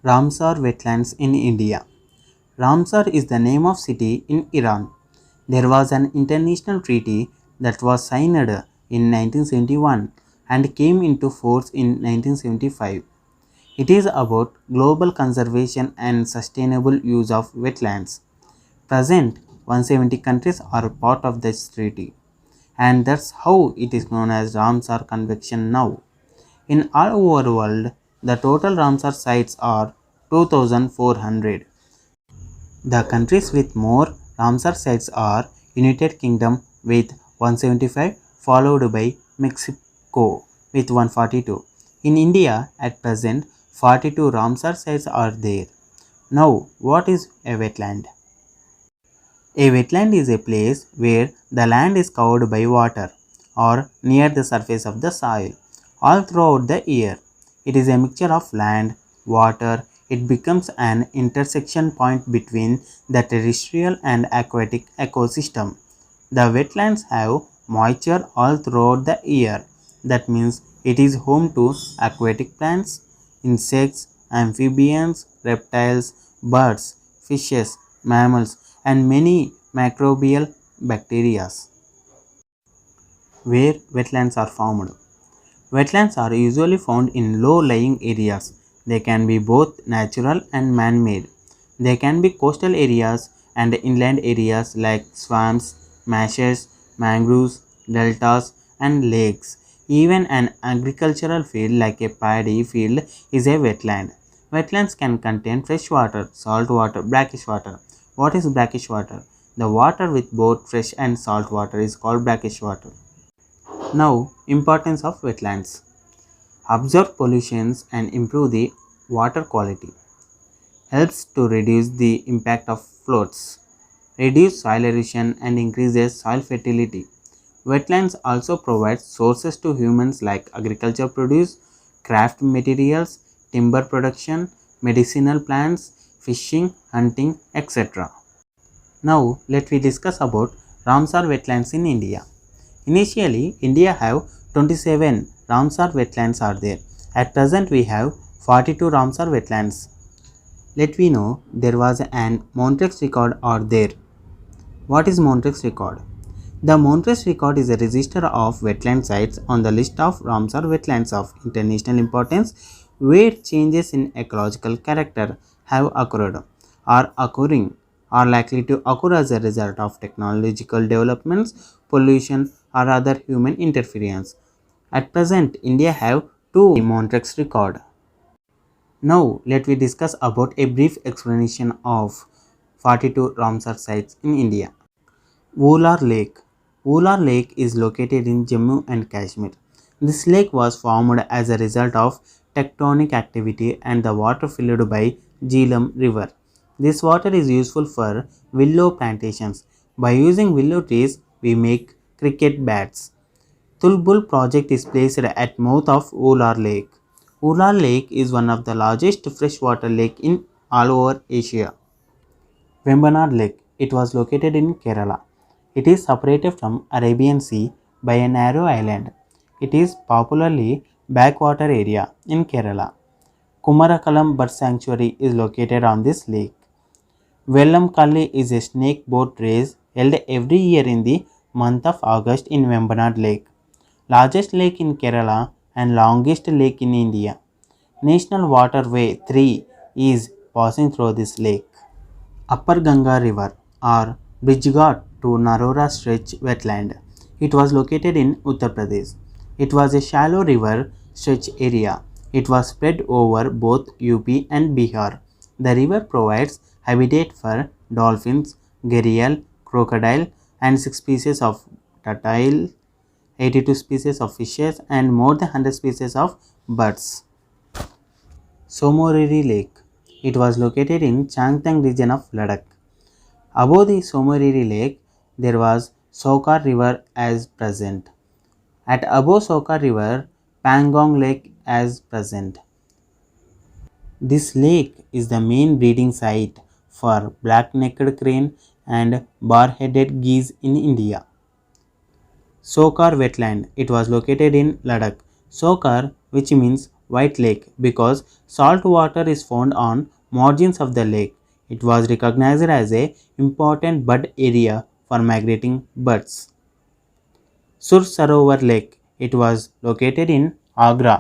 Ramsar wetlands in India. Ramsar is the name of city in Iran. There was an international treaty that was signed in 1971 and came into force in 1975. It is about global conservation and sustainable use of wetlands. Present 170 countries are part of this treaty, and that's how it is known as Ramsar Convention now. In all over the world, the total Ramsar sites are 2400. The countries with more Ramsar sites are United Kingdom with 175, followed by Mexico with 142. In India, at present, 42 Ramsar sites are there. Now, what is a wetland? A wetland is a place where the land is covered by water or near the surface of the soil all throughout the year. It is a mixture of land, water. It becomes an intersection point between the terrestrial and aquatic ecosystem. The wetlands have moisture all throughout the year. That means it is home to aquatic plants, insects, amphibians, reptiles, birds, fishes, mammals, and many microbial bacteria. Where wetlands are formed. Wetlands are usually found in low-lying areas. They can be both natural and man-made. They can be coastal areas and inland areas like swamps, marshes, mangroves, deltas, and lakes. Even an agricultural field like a paddy field is a wetland. Wetlands can contain fresh water, salt water, brackish water. What is brackish water? The water with both fresh and salt water is called brackish water. Now, importance of wetlands. Absorb pollutions and improve the water quality. Helps to reduce the impact of floods. Reduce soil erosion and increases soil fertility. Wetlands also provide sources to humans like agriculture produce, craft materials, timber production, medicinal plants, fishing, hunting, etc. Now, let me discuss about Ramsar wetlands in India. Initially, India have 27 Ramsar wetlands are there. At present, we have 42 Ramsar wetlands. Let we know there was an Montreux record are there. What is Montreux record? The Montreux record is a register of wetland sites on the list of Ramsar wetlands of international importance where changes in ecological character have occurred, are occurring, are likely to occur as a result of technological developments, pollution, or other human interference. At present, India have two Montreux record. Now, let me discuss about a brief explanation of 42 Ramsar sites in India. Vular Lake. Vular Lake is located in Jammu and Kashmir. This lake was formed as a result of tectonic activity and the water filled by Jhelum River. This water is useful for willow plantations. By using willow trees, we make cricket bats. Tulbul project is placed at mouth of Vular Lake. Vular Lake is one of the largest freshwater lake in all over Asia. Vembanad Lake. It was located in Kerala. It is separated from Arabian Sea by a narrow island. It is popularly backwater area in Kerala. Kumarakalam Bird Sanctuary is located on this lake. Vellamkalli is a snake boat race held every year in the month of August in Vembanad Lake, largest lake in Kerala and longest lake in India. National Waterway 3 is passing through this lake. Upper Ganga River or Bridgeghat to Narora Stretch wetland. It was located in Uttar Pradesh. It was a shallow river stretch area. It was spread over both UP and Bihar. The river provides habitat for dolphins, gharial, crocodile, and 6 species of turtle, 82 species of fishes, and more than 100 species of birds. Somoriri Lake. It was located in Changtang region of Ladakh. Above the Somoriri Lake, there was Sokar River as present. At above Sokar River, Pangong Lake as present. This lake is the main breeding site for black-necked crane and bar-headed geese in India. Sokar wetland. It was located in Ladakh. Sokar, which means White Lake because salt water is found on margins of the lake. It was recognized as a important bird area for migrating birds. Sur Sarovar Lake. It was located in Agra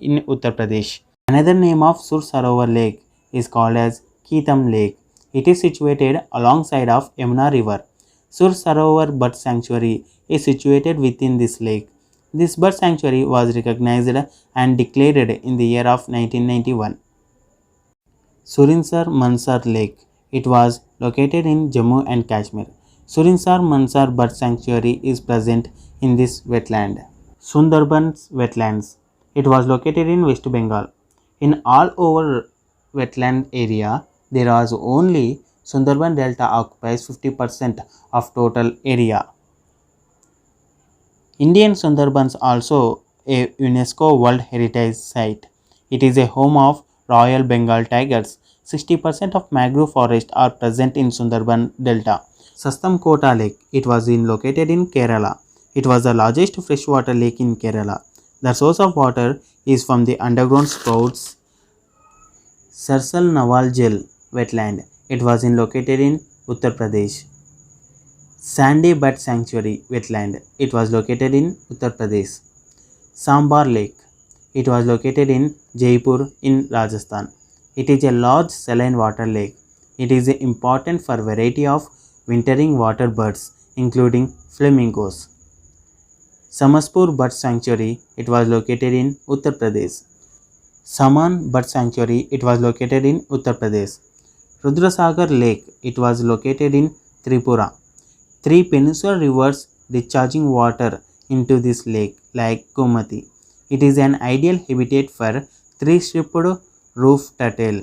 in Uttar Pradesh. Another name of Sur Sarovar Lake is called as Keetham Lake. It is situated alongside of Yamuna River. Sur Sarovar Bird Sanctuary is situated within this lake. This bird sanctuary was recognized and declared in the year of 1991. Surinsar Mansar Lake. It was located in Jammu and Kashmir. Surinsar Mansar Bird Sanctuary is present in this wetland. Sundarbans wetlands. It was located in West Bengal. In all over wetland area, there was only Sundarban Delta occupies 50% of total area. Indian Sundarbans also a UNESCO World Heritage Site. It is a home of Royal Bengal tigers. 60% of mangrove forest are present in Sundarban Delta. Sastamkota Lake. It was located in Kerala. It was the largest freshwater lake in Kerala. The source of water is from the underground sprouts Sarsal Nawal Jal wetland. It was located in Uttar Pradesh. Sandy Bird Sanctuary wetland. It was located in Uttar Pradesh. Sambar Lake. It was located in Jaipur in Rajasthan. It is a large saline water lake. It is important for variety of wintering water birds including flamingos. Samaspur Bird Sanctuary. It was located in Uttar Pradesh. Saman Bird Sanctuary. It was located in Uttar Pradesh. Rudrasagar Lake. It was located in Tripura. Three peninsular rivers discharging water into this lake like Gomati. It is an ideal habitat for three-striped roof turtle.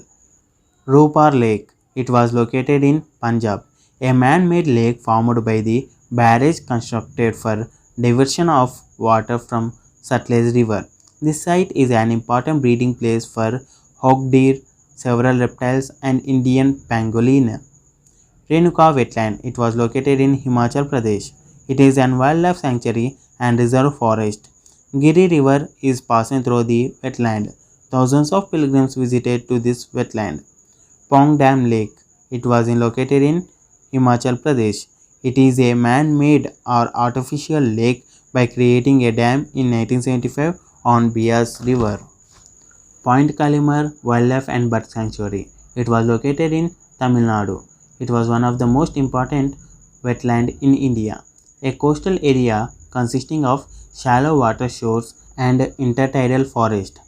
Ropar Lake. It was located in Punjab. A man-made lake formed by the barrage constructed for diversion of water from Sutlej River. This site is an important breeding place for hog deer, several reptiles and Indian pangolin. Renuka Wetland. It was located in Himachal Pradesh. It is an wildlife sanctuary and reserve forest. Giri River is passing through the wetland. Thousands of pilgrims visited to this wetland. Pong Dam Lake. It was located in Himachal Pradesh. It is a man-made or artificial lake by creating a dam in 1975 on Bias River. Point Kalimar Wildlife and Bird Sanctuary. It was located in Tamil Nadu. It was one of the most important wetland in India. A coastal area consisting of shallow water shores and intertidal forest.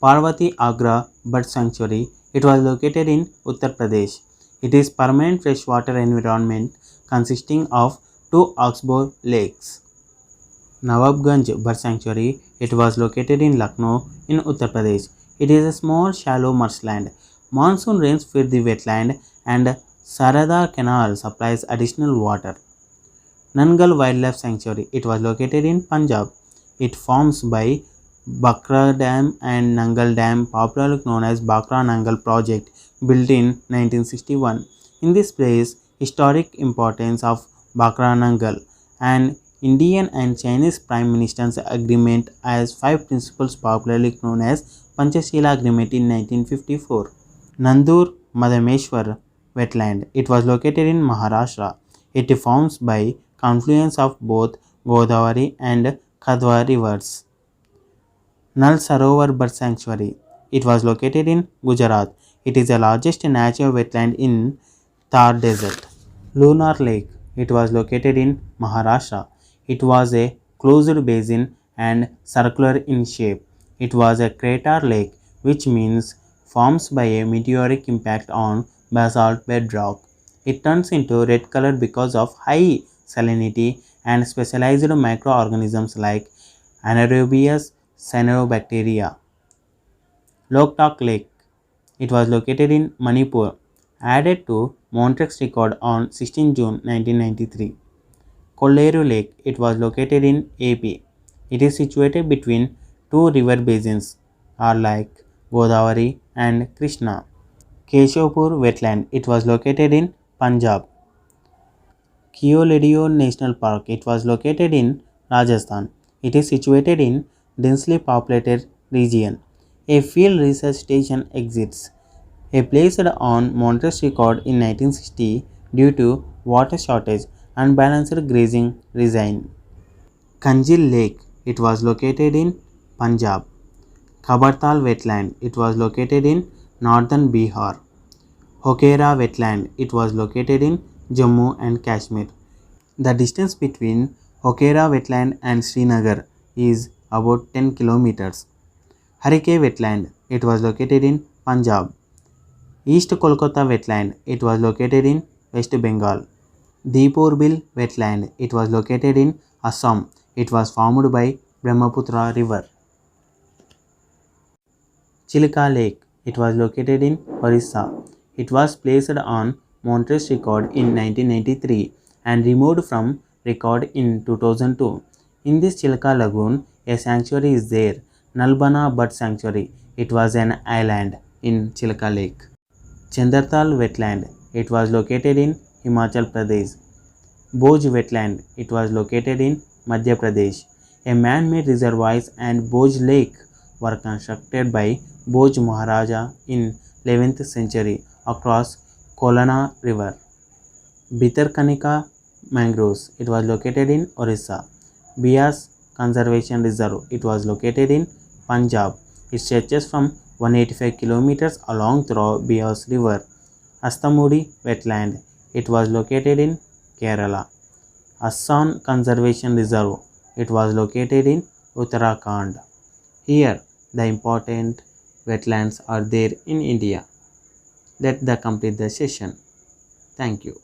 Parvati Agra Bird Sanctuary. It was located in Uttar Pradesh. It is permanent freshwater environment consisting of two oxbow lakes. Nawabganj Bird Sanctuary. It was located in Lucknow in Uttar Pradesh. It is a small shallow marshland. Monsoon rains feed the wetland and Sarada Canal supplies additional water. Nangal Wildlife Sanctuary. It was located in Punjab. It forms by Bakra Dam and Nangal Dam, popularly known as Bakra Nangal Project, built in 1961. In this place, historic importance of Bakra Nangal and Indian and Chinese Prime Minister's agreement as five principles popularly known as Panchashila Agreement in 1954. Nandur Madhameshwar Wetland. It was located in Maharashtra. It forms by confluence of both Godavari and Kadwa rivers. Nal Sarovar Bird Sanctuary. It was located in Gujarat. It is the largest natural wetland in Thar Desert. Lunar Lake. It was located in Maharashtra. It was a closed basin and circular in shape. It was a crater lake, which means forms by a meteoric impact on basalt bedrock. It turns into red color because of high salinity and specialized microorganisms like anaerobious cyanobacteria. Loktak Lake. It was located in Manipur, added to Montrex record on 16 June 1993. Kolleru Lake. It was located in AP. It is situated between two river basins are like Godavari and Krishna. Keshapur Wetland. It was located in Punjab. Keoladeo National Park. It was located in Rajasthan. It is situated in densely populated region. A field research station exists. A placed on Montes record in 1960 due to water shortage, unbalanced grazing resign. Kanjil Lake, it was located in Punjab. Khabartal wetland, it was located in northern Bihar. Hokera wetland, it was located in Jammu and Kashmir. The distance between Hokera wetland and Srinagar is about 10 kilometers. Harike wetland, it was located in Punjab. East Kolkata wetland, it was located in West Bengal. Deepurbil wetland, it was located in Assam. It was formed by Brahmaputra river. Chilka Lake, it was located in Orissa. It was placed on Montes record in 1993 and removed from record in 2002. In this Chilka lagoon, a sanctuary is there, Nalbana Bird Sanctuary. It was an island in Chilka Lake. Chandartal wetland, it was located in Himachal Pradesh. Boj wetland, it was located in Madhya Pradesh. A man-made reservoirs and Boj Lake were constructed by Boj Maharaja in 11th century across Kolana river. Bhitarkanika mangroves, it was located in Orissa. Bias Conservation Reserve, it was located in Punjab. It stretches from 185 kilometers along through Bias river. Astamudi wetland, it was located in Kerala. Assan Conservation Reserve, it was located in Uttarakhand. Here, the important wetlands are there in India. Let us complete the session. Thank you.